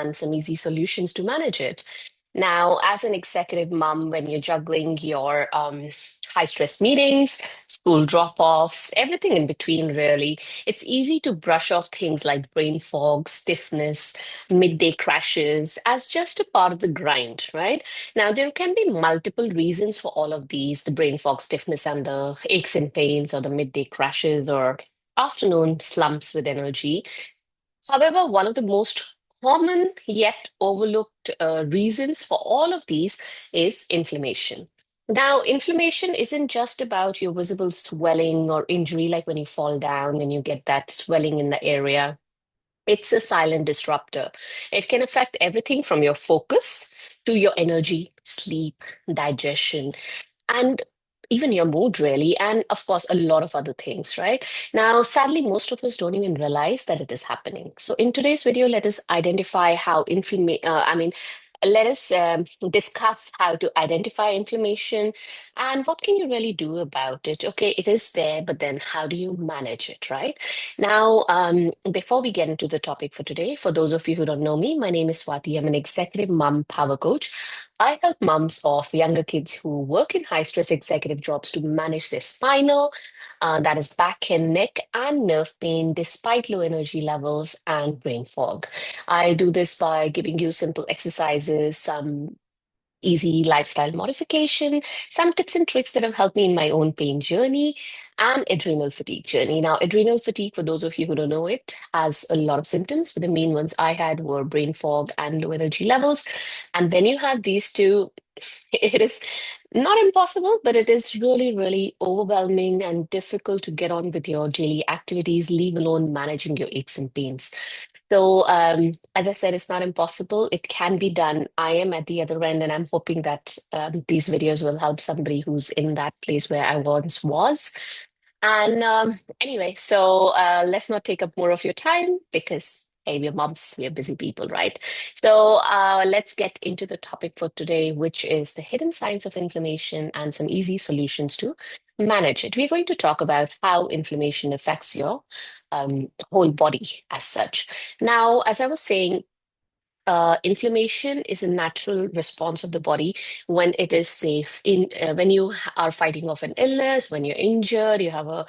and some easy solutions to manage it. Now, as an executive mom, when you're juggling your high stress meetings, school drop offs, everything in between, really, it's easy to brush off things like brain fog, stiffness, midday crashes as just a part of the grind, right? Now, there can be multiple reasons for all of these, the brain fog, stiffness, and the aches and pains, or the midday crashes, or afternoon slumps with energy. However, one of the most common yet overlooked reasons for all of these is inflammation. Now, inflammation isn't just about your visible swelling or injury, like when you fall down and you get that swelling in the area. It's a silent disruptor. It can affect everything from your focus to your energy, sleep, digestion, and even your mood, really, and of course, a lot of other things, right? Now, sadly, most of us don't even realize that it is happening. So, in today's video, let us identify how let us discuss how to identify inflammation and what can you really do about it. Okay, it is there, but then how do you manage it, right? Now, before we get into the topic for today, for those of you who don't know me, my name is Swati. I'm an executive mom power coach. I help moms of younger kids who work in high stress executive jobs to manage their spinal, that is back and neck, and nerve pain despite low energy levels and brain fog. I do this by giving you simple exercises, some easy lifestyle modification, some tips and tricks that have helped me in my own pain journey and adrenal fatigue journey. Now, adrenal fatigue, for those of you who don't know it, has a lot of symptoms, but the main ones I had were brain fog and low energy levels. And when you have these two, it is not impossible, but it is really, really overwhelming and difficult to get on with your daily activities, leave alone managing your aches and pains. So, as I said, it's not impossible. It can be done. I am at the other end, and I'm hoping that these videos will help somebody who's in that place where I once was. And anyway, so let's not take up more of your time because, hey, we're moms, we're busy people, right? So let's get into the topic for today, which is the hidden signs of inflammation and some easy solutions to manage it. We're going to talk about how inflammation affects your whole body as such. Now, as I was saying, inflammation is a natural response of the body when it is safe. When you are fighting off an illness, when you're injured, you have a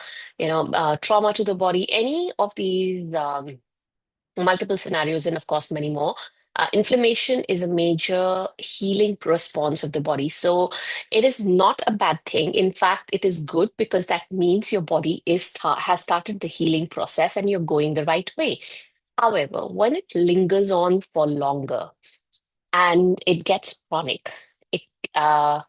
trauma to the body. Any of these multiple scenarios, and of course many more. Inflammation is a major healing response of the body. So it is not a bad thing. In fact, it is good because that means your body has started the healing process and you're going the right way. However, when it lingers on for longer and it gets chronic, it uh,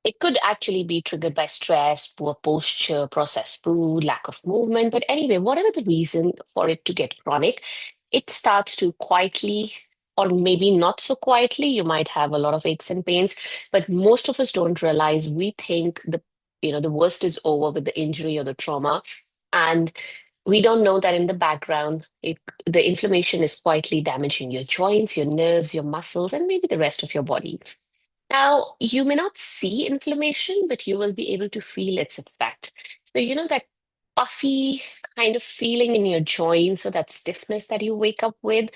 it could actually be triggered by stress, poor posture, processed food, lack of movement. But anyway, whatever the reason for it to get chronic, it starts to quietly, or maybe not so quietly. You might have a lot of aches and pains, but most of us don't realize. We think the worst is over with the injury or the trauma, and we don't know that in the background, the inflammation is quietly damaging your joints, your nerves, your muscles, and maybe the rest of your body. Now, you may not see inflammation, but you will be able to feel its effect. So, that puffy kind of feeling in your joints, or that stiffness that you wake up with,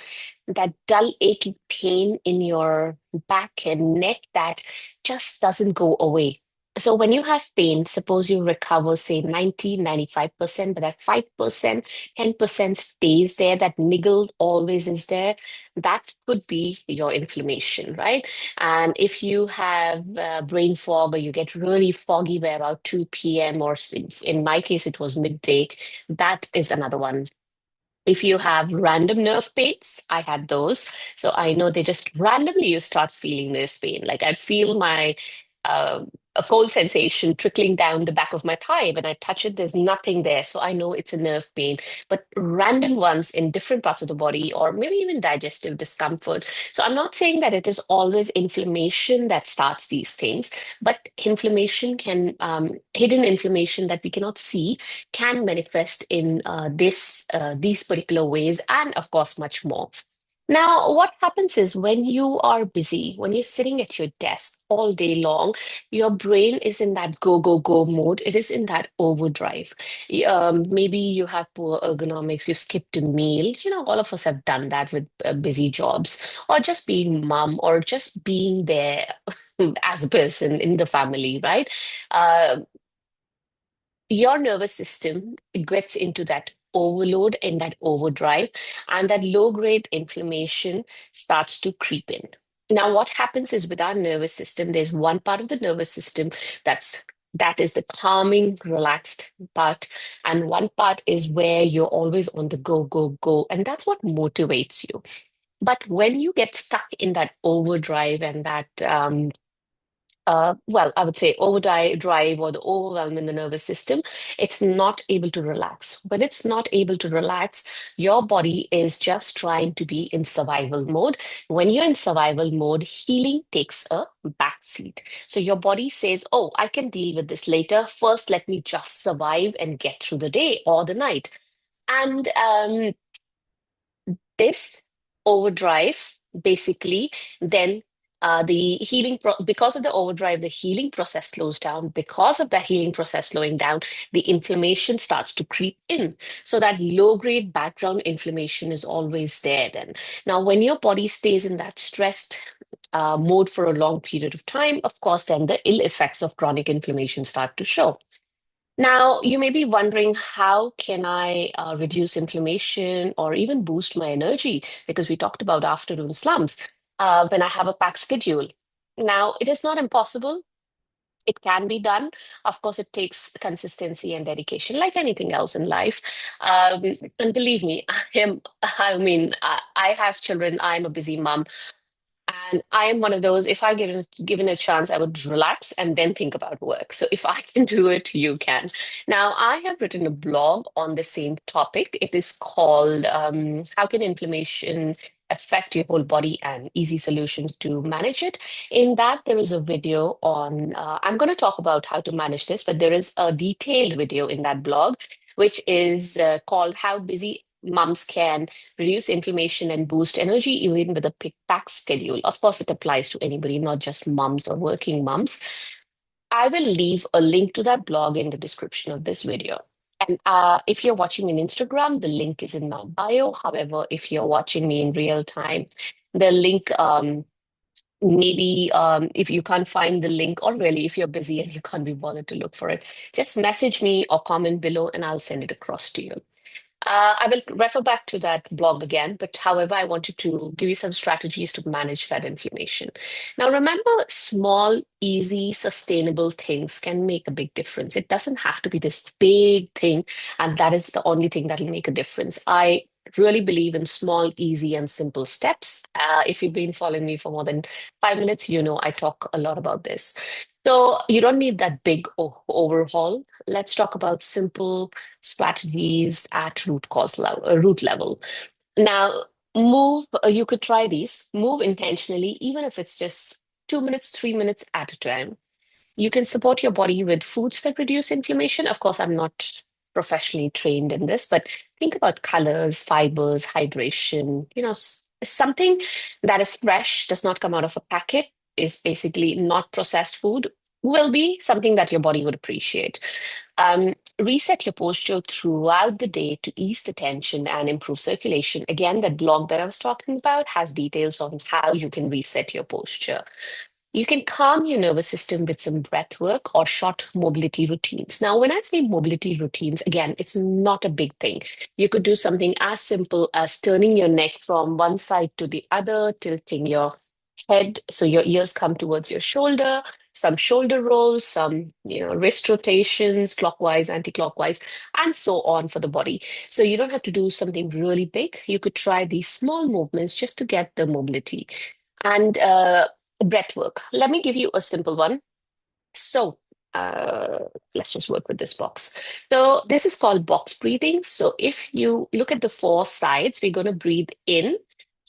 that dull, aching pain in your back and neck that just doesn't go away. So when you have pain, suppose you recover, say 90, 95%, but that 5%, 10% stays there, that niggle always is there, that could be your inflammation, right? And if you have brain fog or you get really foggy by about 2 p.m., or in my case, it was midday, that is another one. If you have random nerve pains, I had those. So I know they just randomly you start feeling nerve pain. Like I feel my uh, a cold sensation trickling down the back of my thigh. When I touch it, there's nothing there. So I know it's a nerve pain. But random ones in different parts of the body, or maybe even digestive discomfort. So I'm not saying that it is always inflammation that starts these things, but hidden inflammation that we cannot see can manifest in these particular ways, and of course, much more. Now, what happens is when you are busy, when you're sitting at your desk all day long, your brain is in that go, go, go mode. It is in that overdrive. Maybe you have poor ergonomics, you've skipped a meal. All of us have done that with busy jobs, or just being mom, or just being there as a person in the family, right? Uh, your nervous system gets into that overload and that overdrive, and that low grade inflammation starts to creep in. Now, what happens is with our nervous system, there's one part of the nervous system that is the calming, relaxed part, and one part is where you're always on the go, go, go, and that's what motivates you. But when you get stuck in that overdrive and that well, I would say overdrive or the overwhelm in the nervous system, it's not able to relax. When it's not able to relax, your body is just trying to be in survival mode. When you're in survival mode, healing takes a backseat. So your body says, oh, I can deal with this later. First, let me just survive and get through the day or the night. And this overdrive basically then the because of the overdrive, the healing process slows down. Because of the healing process slowing down, the inflammation starts to creep in. So that low grade background inflammation is always there then. Now, when your body stays in that stressed mode for a long period of time, of course, then the ill effects of chronic inflammation start to show. Now, you may be wondering, how can I reduce inflammation or even boost my energy? Because we talked about afternoon slumps when I have a packed schedule. Now, it is not impossible. It can be done. Of course, it takes consistency and dedication, like anything else in life. And believe me, I have children. I'm a busy mom. And I am one of those, if I given a chance, I would relax and then think about work. So if I can do it, you can. Now, I have written a blog on the same topic. It is called How Can Inflammation Affect Your Whole Body and Easy Solutions to Manage It. In that, there is a video on, I'm going to talk about how to manage this, but there is a detailed video in that blog, which is called How Busy Moms Can Reduce Inflammation and Boost Energy even with a packed schedule. Of course, it applies to anybody, not just moms or working moms. I will leave a link to that blog in the description of this video. And if you're watching on Instagram, the link is in my bio. However, if you're watching me in real time, the link, maybe if you can't find the link, or really if you're busy and you can't be bothered to look for it, just message me or comment below and I'll send it across to you. I will refer back to that blog again, but however, I wanted to give you some strategies to manage that inflammation. Now, remember, small, easy, sustainable things can make a big difference. It doesn't have to be this big thing, and that is the only thing that will make a difference. I really believe in small, easy, and simple steps. If you've been following me for more than 5 minutes, you know I talk a lot about this. So you don't need that big overhaul. Let's talk about simple strategies at root level. Now, you could try these. Move intentionally, even if it's just 2 minutes, 3 minutes at a time. You can support your body with foods that reduce inflammation. Of course, I'm not professionally trained in this, but think about colors, fibers, hydration, something that is fresh, does not come out of a packet, is basically not processed food, will be something that your body would appreciate. Reset your posture throughout the day to ease the tension and improve circulation. Again, that blog that I was talking about has details on how you can reset your posture. You can calm your nervous system with some breath work or short mobility routines. Now, when I say mobility routines, again, it's not a big thing. You could do something as simple as turning your neck from one side to the other, tilting your head so your ears come towards your shoulder, some shoulder rolls, some wrist rotations, clockwise, anti-clockwise, and so on for the body. So you don't have to do something really big. You could try these small movements just to get the mobility. And breath work. Let me give you a simple one. So uh, let's just work with this box. So this is called box breathing. So if you look at the four sides, we're going to breathe in,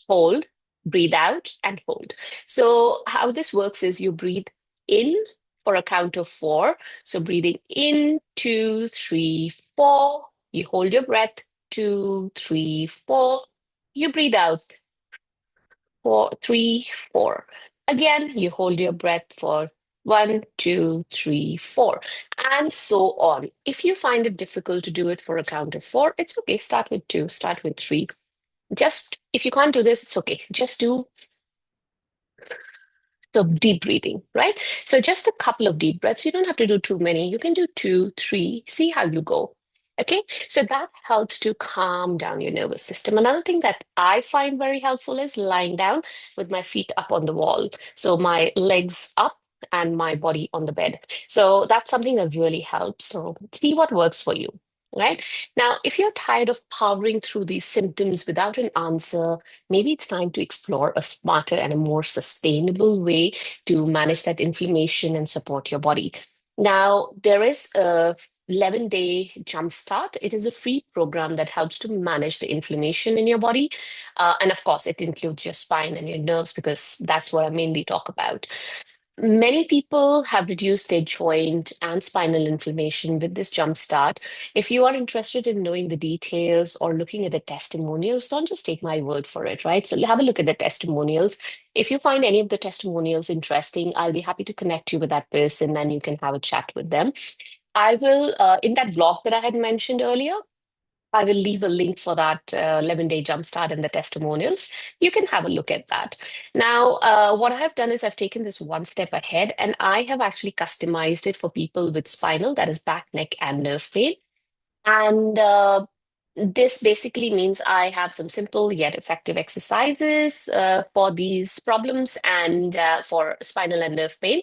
hold, breathe out, and hold. So how this works is you breathe in for a count of four. So breathing in, 2, 3, 4. You hold your breath, 2, 3, 4. You breathe out, four, three, four. Again, you hold your breath for one, two, three, four, and so on. If you find it difficult to do it for a count of four, it's okay. Start with two, start with three. Just if you can't do this, it's okay. Just do so deep breathing, right? So just a couple of deep breaths. You don't have to do too many. You can do two, three, see how you go. Okay, so that helps to calm down your nervous system. Another thing that I find very helpful is lying down with my feet up on the wall. So my legs up and my body on the bed. So that's something that really helps. So see what works for you, right? Now, if you're tired of powering through these symptoms without an answer, maybe it's time to explore a smarter and a more sustainable way to manage that inflammation and support your body. Now, there is a 11-day jumpstart. It is a free program that helps to manage the inflammation in your body. And of course, it includes your spine and your nerves because that's what I mainly talk about. Many people have reduced their joint and spinal inflammation with this jumpstart. If you are interested in knowing the details or looking at the testimonials, don't just take my word for it, right? So have a look at the testimonials. If you find any of the testimonials interesting, I'll be happy to connect you with that person and you can have a chat with them. I will, in that vlog that I had mentioned earlier, I will leave a link for that 11-day jumpstart and the testimonials. You can have a look at that. Now, what I have done is I've taken this one step ahead and I have actually customized it for people with spinal, that is back, neck, and nerve pain. And this basically means I have some simple yet effective exercises for these problems and for spinal and nerve pain.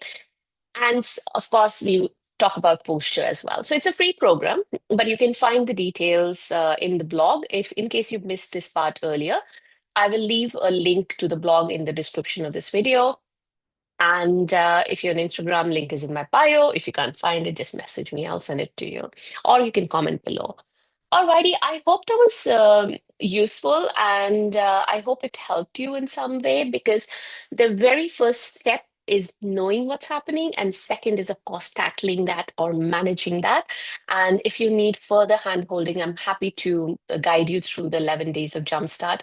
And of course, we talk about posture as well. So it's a free program, but you can find the details in the blog. If in case you missed this part earlier, I will leave a link to the blog in the description of this video. And if you're on Instagram, link is in my bio. If you can't find it, just message me. I'll send it to you. Or you can comment below. Alrighty, I hope that was useful and I hope it helped you in some way because the very first step is knowing what's happening, and second is, of course, tackling that or managing that. And if you need further hand holding, I'm happy to guide you through the 11 days of Jumpstart.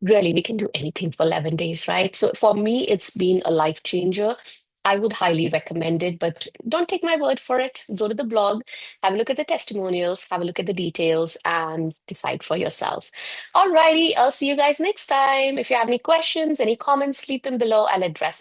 Really, we can do anything for 11 days, right? So for me, it's been a life changer. I would highly recommend it, but don't take my word for it. Go to the blog, have a look at the testimonials, have a look at the details, and decide for yourself. Alrighty, I'll see you guys next time. If you have any questions, any comments, leave them below. I'll address it.